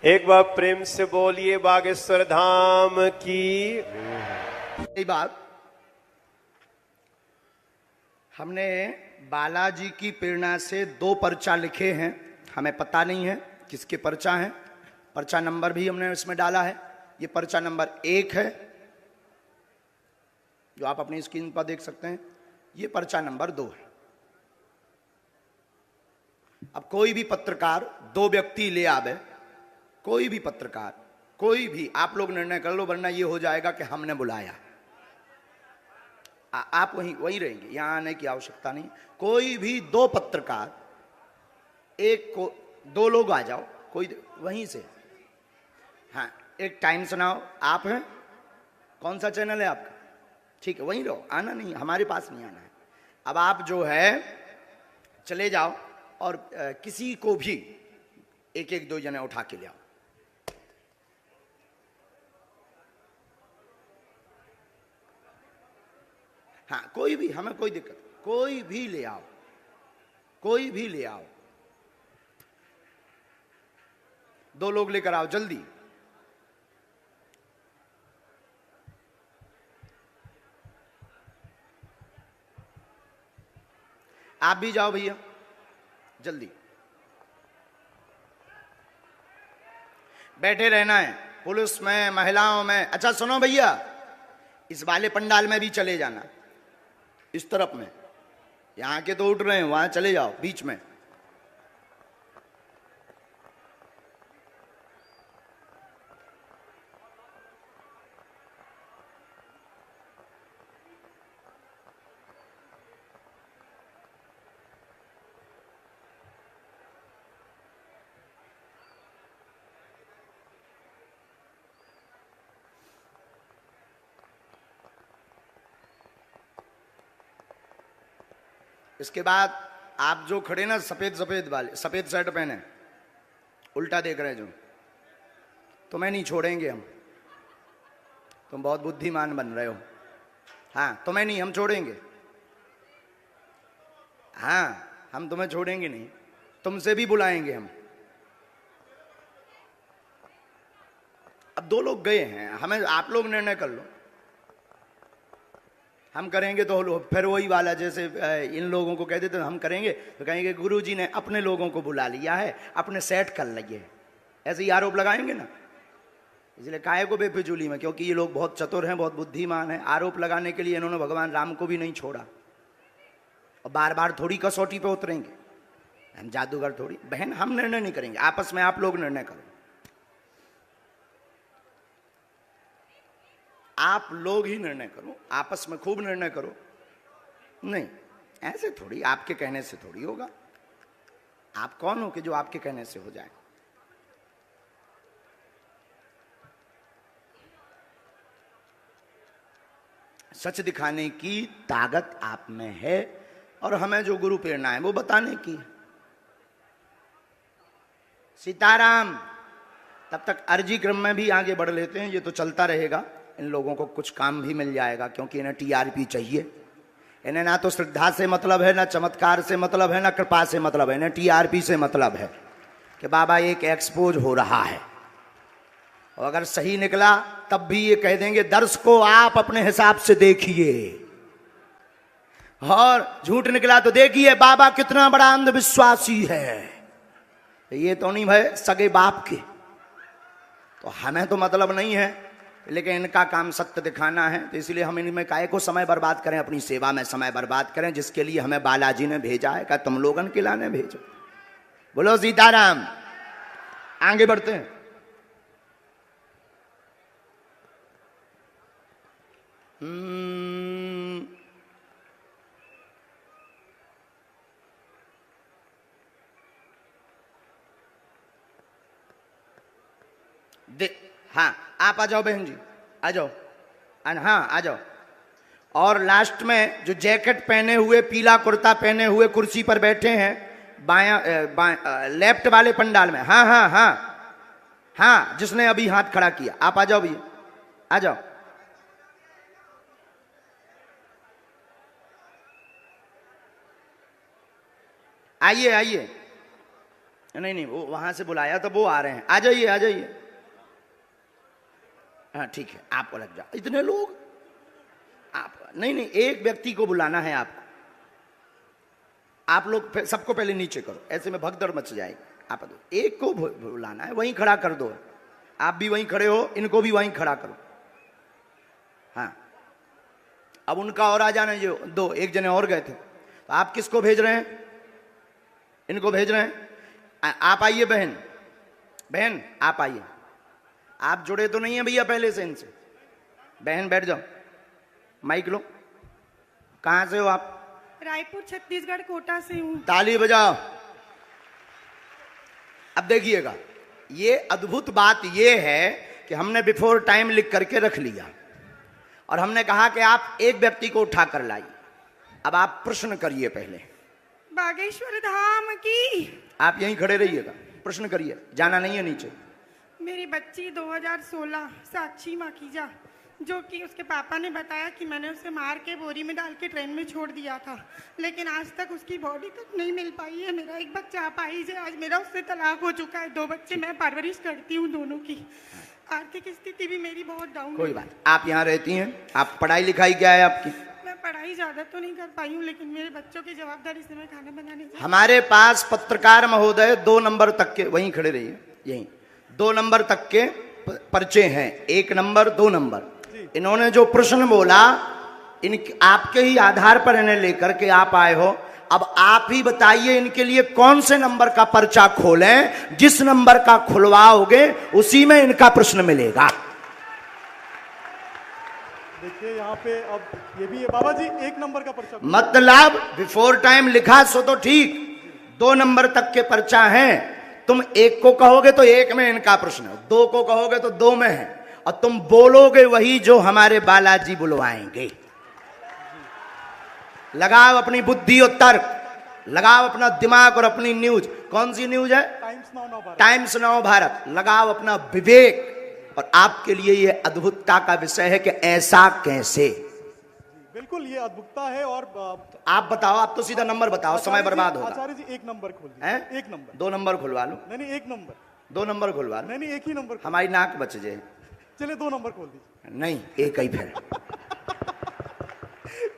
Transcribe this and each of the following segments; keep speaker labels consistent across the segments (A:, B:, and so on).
A: एक बार प्रेम से बोलिए बागेश्वर धाम की।
B: यही बात हमने बालाजी की प्रेरणा से 2 पर्चा लिखे हैं। हमें पता नहीं है किसके पर्चा हैं। पर्चा नंबर भी हमने इसमें डाला है। ये पर्चा नंबर 1 है जो आप अपनी स्क्रीन पर देख सकते हैं। ये पर्चा नंबर 2 है। अब कोई भी पत्रकार 2 व्यक्ति ले आवे, कोई भी पत्रकार, कोई भी, आप लोग निर्णय कर लो, वरना ये हो जाएगा कि हमने बुलाया। आप वहीं रहेंगे, यहां आने की आवश्यकता नहीं। कोई भी 2 पत्रकार, एक को 2 लोग आ जाओ, कोई वहीं से। हाँ, एक टाइम सुनाओ। आप हैं, कौन सा चैनल है आपका? ठीक है, वहीं रहो, आना नहीं, हमारे पास नहीं आना है। अब आप जो है चले जाओ और किसी को भी एक एक 2 जने उठा के ले आओ। हाँ, कोई भी, हमें कोई दिक्कत, कोई भी ले आओ, कोई भी ले आओ। 2 लोग लेकर आओ जल्दी। आप भी जाओ भैया, जल्दी बैठे रहना है। पुलिस में, महिलाओं में। अच्छा सुनो भैया, इस वाले पंडाल में भी चले जाना, इस तरफ में। यहां के तो उठ रहे हैं, वहां चले जाओ बीच में। इसके बाद आप जो खड़े ना, सफेद सफेद वाले, सफेद शर्ट पहने, उल्टा देख रहे जो, तुम्हें नहीं छोड़ेंगे हम। तुम बहुत बुद्धिमान बन रहे हो। हाँ, तुम्हें नहीं हम छोड़ेंगे। हाँ, हम तुम्हें छोड़ेंगे नहीं, तुमसे भी बुलाएंगे हम। अब 2 लोग गए हैं, हमें, आप लोग निर्णय कर लो। हम करेंगे तो फिर वही वाला, जैसे इन लोगों को कह देते हम करेंगे तो कहेंगे गुरुजी ने अपने लोगों को बुला लिया है, अपने सेट कर लिए, ऐसे ही आरोप लगाएंगे ना। इसलिए काहे को बेफिजूली में, क्योंकि ये लोग बहुत चतुर हैं, बहुत बुद्धिमान हैं। आरोप लगाने के लिए इन्होंने भगवान राम को भी नहीं छोड़ा, और बार बार थोड़ी कसौटी पे उतरेंगे। हम जादूगर थोड़ी। बहन, हम निर्णय नहीं करेंगे, आपस में आप लोग निर्णय करो। आप लोग ही निर्णय करो, आपस में खूब निर्णय करो। नहीं, ऐसे थोड़ी, आपके कहने से थोड़ी होगा। आप कौन हो कि जो आपके कहने से हो जाए? सच दिखाने की ताकत आप में है, और हमें जो गुरु प्रेरणा है वो बताने की। सीताराम। तब तक अर्जी क्रम में भी आगे बढ़ लेते हैं, ये तो चलता रहेगा। इन लोगों को कुछ काम भी मिल जाएगा, क्योंकि इन्हें टीआरपी चाहिए। इन्हें ना तो श्रद्धा से मतलब है, ना चमत्कार से मतलब है, ना कृपा से मतलब है। इन्हें टीआरपी से मतलब है कि बाबा एक एक्सपोज हो रहा है, और अगर सही निकला तब भी ये कह देंगे दर्श को आप अपने हिसाब से देखिए, और झूठ निकला तो देखिए बाबा कितना बड़ा अंधविश्वासी है। ये तो नहीं भाई सगे बाप के। तो हमें तो मतलब नहीं है, लेकिन इनका काम सत्य दिखाना है, तो इसलिए हम इनमें काहे को समय बर्बाद करें, अपनी सेवा में समय बर्बाद करें, जिसके लिए हमें बालाजी ने भेजा है। क्या तुम लोगन के लाने भेजो? बोलो सीताराम। आगे बढ़ते हैं। हाँ, आप आ जाओ बहन जी, आ जाओ। हाँ, आ जाओ। और लास्ट में जो जैकेट पहने हुए, पीला कुर्ता पहने हुए कुर्सी पर बैठे हैं, लेफ्ट वाले पंडाल में। हाँ हाँ हाँ हाँ, जिसने अभी हाथ खड़ा किया, आप आ जाओ भैया, आ जाओ। आइए आइए। नहीं नहीं, वो वहां से बुलाया तो वो आ रहे हैं, आ जाइए आ जाइए। हाँ ठीक है, आप अलग जाओ। इतने लोग, आप नहीं नहीं, एक व्यक्ति को बुलाना है आपको। आप लोग सबको पहले नीचे करो, ऐसे में भगदड़ मच जाएगी। आप एक को बुलाना है, वहीं खड़ा कर दो। आप भी वहीं खड़े हो, इनको भी वहीं खड़ा करो। हाँ, अब उनका और आ जाना, जो दो एक जने और गए थे। तो आप किसको भेज रहे हैं? इनको भेज रहे हैं। आप आइए बहन, बहन आप आइए। आप जुड़े तो नहीं है भैया पहले से इनसे? बहन बैठ जाओ, माइक लो। कहां से हो आप?
C: रायपुर छत्तीसगढ़ कोटा से हूँ।
B: ताली बजाओ। अब देखिएगा, ये अद्भुत बात ये है कि हमने बिफोर टाइम लिख करके रख लिया और हमने कहा कि आप एक व्यक्ति को उठा कर लाइए। अब आप प्रश्न करिए पहले।
C: बागेश्वर धाम की।
B: आप यहीं खड़े रहिएगा, प्रश्न करिए, जाना नहीं है नीचे।
C: मेरी बच्ची 2016 साक्षी माखीजा, जो कि उसके पापा ने बताया कि मैंने उसे मार के बोरी में डाल के ट्रेन में छोड़ दिया था, लेकिन आज तक उसकी बॉडी तक नहीं मिल पाई है। मेरा एक बच्चा अपाहिज है, आज मेरा उससे तलाक हो चुका है। 2 बच्चे मैं परवरिश करती हूँ दोनों की। आर्थिक स्थिति भी मेरी बहुत डाउन है।
B: कोई बात, आप यहाँ रहती हैं, आप पढ़ाई लिखाई क्या है आपकी?
C: मैं पढ़ाई ज्यादा तो नहीं कर पाई हूँ, लेकिन मेरे बच्चों की जवाबदारी से मैं खाना बनाने जाती हूँ।
B: हमारे पास पत्रकार महोदय 2 नंबर तक के, वहीं खड़े रहिए, यहीं 2 नंबर तक के पर्चे हैं, 1 नंबर 2 नंबर। इन्होंने जो प्रश्न बोला, इन आपके ही आधार पर इन्हें लेकर के आप आए हो। अब आप ही बताइए इनके लिए कौन से नंबर का पर्चा खोलें। जिस नंबर का खुलवाओगे उसी में इनका प्रश्न मिलेगा।
D: देखिए यहाँ पे अब ये भी है बाबा जी, 1 नंबर का पर्चा।
B: मतलब बिफोर टाइम लिखा सो तो ठीक, 2 नंबर तक के पर्चा हैं। तुम 1 को कहोगे तो 1 में इनका प्रश्न है, 2 को कहोगे तो 2 में है, और तुम बोलोगे वही जो हमारे बालाजी बुलवाएंगे। लगाओ अपनी बुद्धि और तर्क, लगाओ अपना दिमाग और अपनी न्यूज। कौन सी न्यूज है? Times now Bharat. लगाओ अपना विवेक, और आपके लिए यह अद्भुतता का विषय है कि ऐसा कैसे।
D: बिल्कुल ये अद्भुतता है। और
B: आप बताओ, आप तो सीधा नंबर बताओ, समय बर्बाद होगा।
D: आचार्य जी 1 नंबर खोल दीजिए।
B: हैं?
D: 1 नंबर।
B: 2 नंबर खुलवा लो।
D: नहीं 1 नंबर।
B: 2 नंबर खुलवा लो।
D: नहीं 1 ही नंबर।
B: हमारी नाक बच जाए।
D: चलिए 2 नंबर खोल दीजिए।
B: नहीं, एक ही फिर।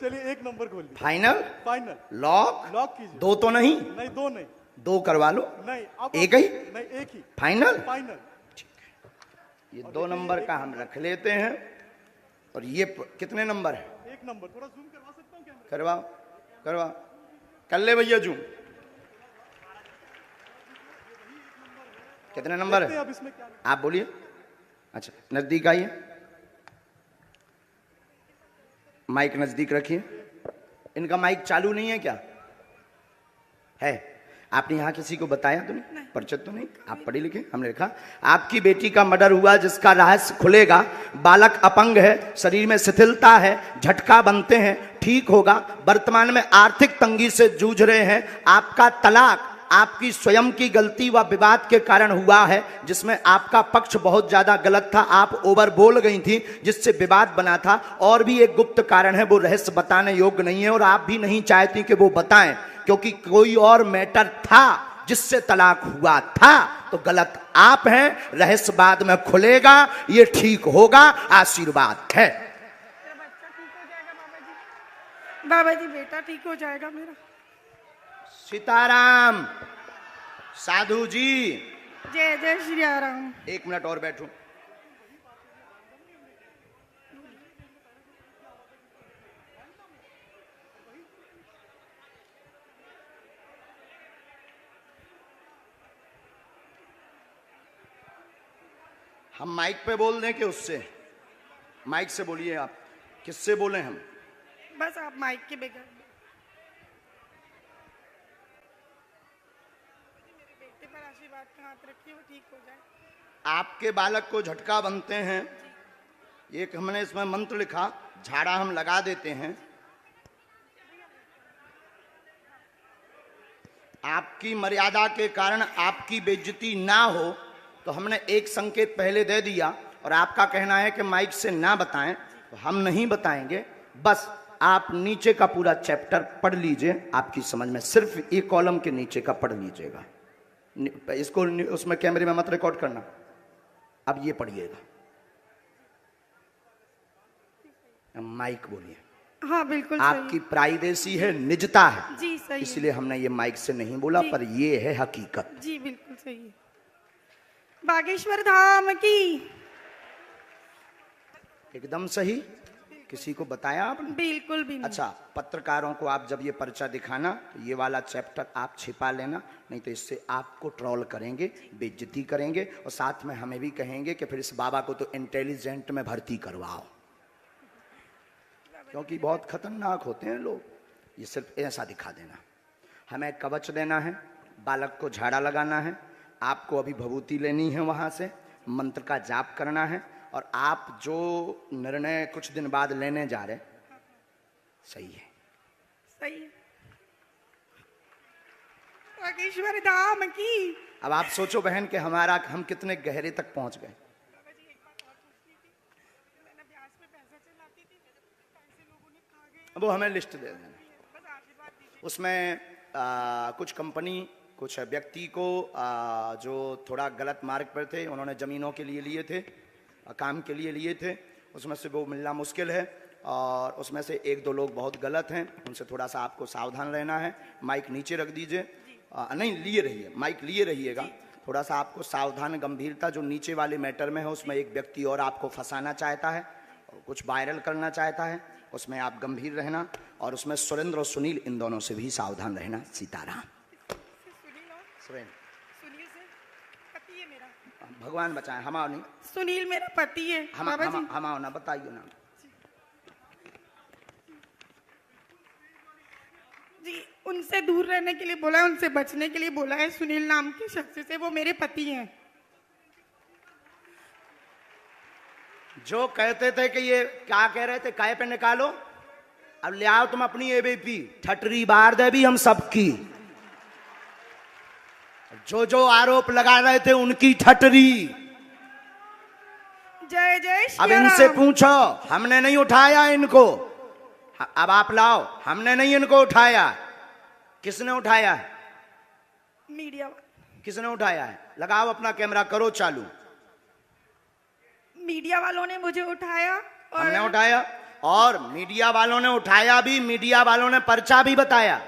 D: चलिए 1 नंबर खोल दीजिए।
B: फाइनल?
D: फाइनल।
B: लॉक?
D: लॉक कीजिए।
B: 2 तो नहीं?
D: नहीं 2 नहीं।
B: 2 करवा लो।
D: नहीं आप
B: एक ही?
D: नहीं 1 ही।
B: फाइनल?
D: फाइनल।
B: ये 2 नंबर का हम रख लेते हैं। और ये कितने नंबर है?
D: 1 नंबर। थोड़ा जूम करवा सकता हूँ कैमरा?
B: करवाओ करवाओ, कर ले भैया जूम। कितने नंबर है?
D: अब इसमें क्या?
B: आप बोलिए। अच्छा, नजदीक आइए, माइक नजदीक रखिए। इनका माइक चालू नहीं है क्या? है? आपने यहाँ किसी को बताया तो नहीं? परिचित तो नहीं? आप पढ़े लिखे? हमने लिखा आपकी बेटी का मर्डर हुआ, जिसका रहस्य खुलेगा। बालक अपंग है, शरीर में शिथिलता है, झटका बनते हैं, ठीक होगा। वर्तमान में आर्थिक तंगी से जूझ रहे हैं। आपका तलाक आपकी स्वयं की गलती व विवाद के कारण हुआ है, जिसमें आपका पक्ष बहुत ज्यादा गलत था। आप ओवर बोल गई थी, जिससे विवाद बना था। और भी एक गुप्त कारण है, वो रहस्य बताने योग्य नहीं है, और आप भी नहीं चाहती कि वो बताएं, क्योंकि कोई और मैटर था जिससे तलाक हुआ था। तो गलत आप हैं, रहस्य बाद में खुलेगा, ये ठीक होगा, आशीर्वाद है।
C: बच्चा ठीक हो जाएगा बाबा जी। बाबा जी बेटा ठीक हो जाएगा मेरा।
B: सीताराम। साधु जी,
C: जय जय श्री राम।
B: 1 मिनट और बैठो। हम माइक पे बोल दें कि उससे? माइक से बोलिए। आप किससे बोले? हम
C: बस आप माइक के बगैर। मेरे बेटे पर आशीर्वाद का हाथ रखिए, वो ठीक हो जाए।
B: आपके बालक को झटका बनते हैं, एक हमने इसमें मंत्र लिखा, झाड़ा हम लगा देते हैं। आपकी मर्यादा के कारण आपकी बेइज्जती ना हो, तो हमने एक संकेत पहले दे दिया, और आपका कहना है कि माइक से ना बताएं, तो हम नहीं बताएंगे। बस आप नीचे का पूरा चैप्टर पढ़ लीजिए, आपकी समझ में सिर्फ एक कॉलम के नीचे का पढ़ लीजिएगा। इसको उसमें कैमरे में मत रिकॉर्ड करना। अब ये पढ़िएगा, माइक बोलिए।
C: हाँ बिल्कुल
B: आपकी प्राइवेसी है, निजता है,
C: जी सही
B: इसलिए हमने ये माइक से नहीं बोला, पर ये है हकीकत।
C: जी बिल्कुल सही है। बागेश्वर धाम की
B: एकदम सही। किसी को बताया आपने?
C: बिल्कुल भी नहीं।
B: अच्छा, पत्रकारों को आप जब ये पर्चा दिखाना तो ये वाला चैप्टर आप छिपा लेना, नहीं तो इससे आपको ट्रोल करेंगे, बेइज्जती करेंगे, और साथ में हमें भी कहेंगे कि फिर इस बाबा को तो इंटेलिजेंट में भर्ती करवाओ, क्योंकि बहुत खतरनाक होते हैं लोग। ये सिर्फ ऐसा दिखा देना। हमें कवच देना है, बालक को झाड़ा लगाना है, आपको अभी भभूति लेनी है, वहाँ से मंत्र का जाप करना है, और आप जो निर्णय कुछ दिन बाद लेने जा रहे सही है।
C: सही है। बागेश्वर धाम की।
B: अब आप सोचो बहन कि हम कितने गहरे तक पहुंच गए। वो हमें लिस्ट दे देना। उसमें कुछ कंपनी, कुछ व्यक्ति को जो थोड़ा गलत मार्ग पर थे, उन्होंने ज़मीनों के लिए लिए थे, काम के लिए लिए थे, उसमें से वो मिलना मुश्किल है, और उसमें से एक दो लोग बहुत गलत हैं, उनसे थोड़ा सा आपको सावधान रहना है। माइक नीचे रख दीजिए, नहीं लिए रहिए, माइक लिए रहिएगा। थोड़ा सा आपको सावधान, गंभीरता, जो नीचे वाले मैटर में है उसमें एक व्यक्ति और आपको फंसाना चाहता है, कुछ वायरल करना चाहता है, उसमें आप गंभीर रहना, और उसमें सुरेंद्र और सुनील, इन दोनों से भी सावधान रहना। सीताराम।
C: पति है मेरा।
B: भगवान बचाए, हम आओ नहीं।
C: सुनील मेरा पति है।
B: हम आओ ना, बताइए ना
C: जी। उनसे दूर रहने के लिए बोला है, उनसे बचने के लिए बोला है। सुनील नाम के शख्स से, वो मेरे पति हैं।
B: जो कहते थे कि ये क्या कह रहे थे, काय पे निकालो, अब ले आओ तुम अपनी एबीपी, ठटरी बार दे भी हम सबकी। जो जो आरोप लगा रहे थे उनकी ठटरी।
C: जय जय श्री
B: अब
C: राम।
B: इनसे पूछो, हमने नहीं उठाया इनको, अब आप लाओ। हमने नहीं इनको उठाया, किसने उठाया है?
C: मीडिया।
B: किसने उठाया है? लगाओ अपना कैमरा, करो चालू।
C: मीडिया वालों ने मुझे उठाया। और
B: हमने उठाया, और मीडिया वालों ने उठाया भी, मीडिया वालों ने पर्चा भी बताया।